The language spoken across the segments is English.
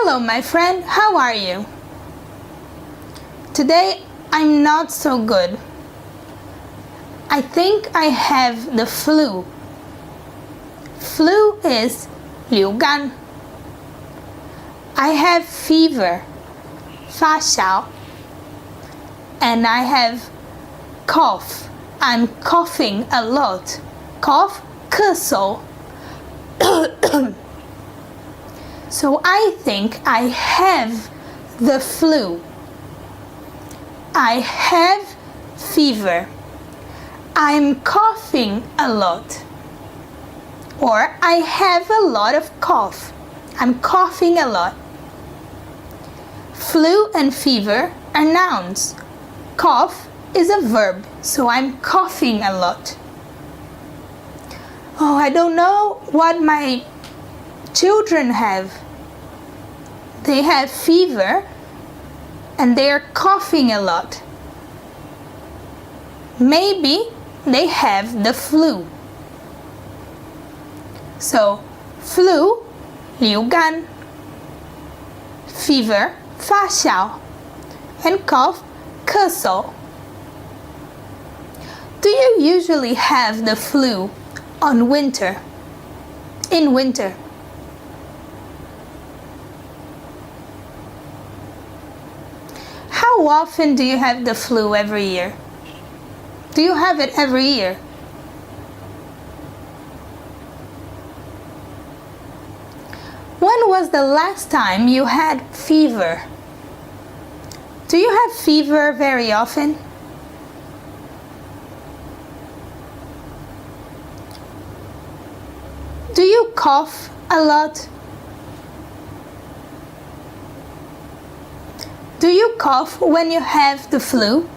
Hello, my friend, how are you? Today I'm not so good. I think I have the flu. Flu is 流感. I have fever, 发烧. And I have cough. I'm coughing a lot. Cough, 咳嗽. So I think I have the flu. I have fever. I'm coughing a lot. Or I have a lot of cough. I'm coughing a lot. Flu and fever are nouns. Cough is a verb, so I'm coughing a lot. Oh, I don't know what my children have. They have fever and they are coughing a lot. Maybe they have the flu. So, flu, 流感, fever, 发烧, and cough, 咳嗽. Do you usually have the flu on winter? In winter? How often do you have the flu every year? Do you have it every year? When was the last time you had fever? Do you have fever very often? Do you cough a lot? Do you cough when you have the flu?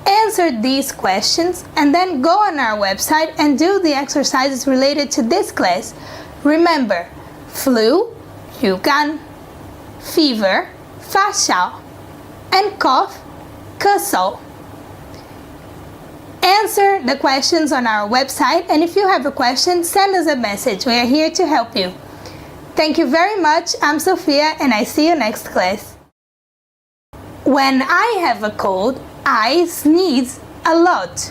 Answer these questions and then go on our website and do the exercises related to this class. Remember, flu, 流感, fever, 发烧, and cough, 咳嗽. Answer the questions on our website, and if you have a question, send us a message. We are here to help you. Thank you very much. I'm Sophia, and I see you next class. When I have a cold, I sneeze a lot.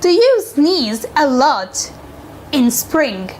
Do you sneeze a lot in spring?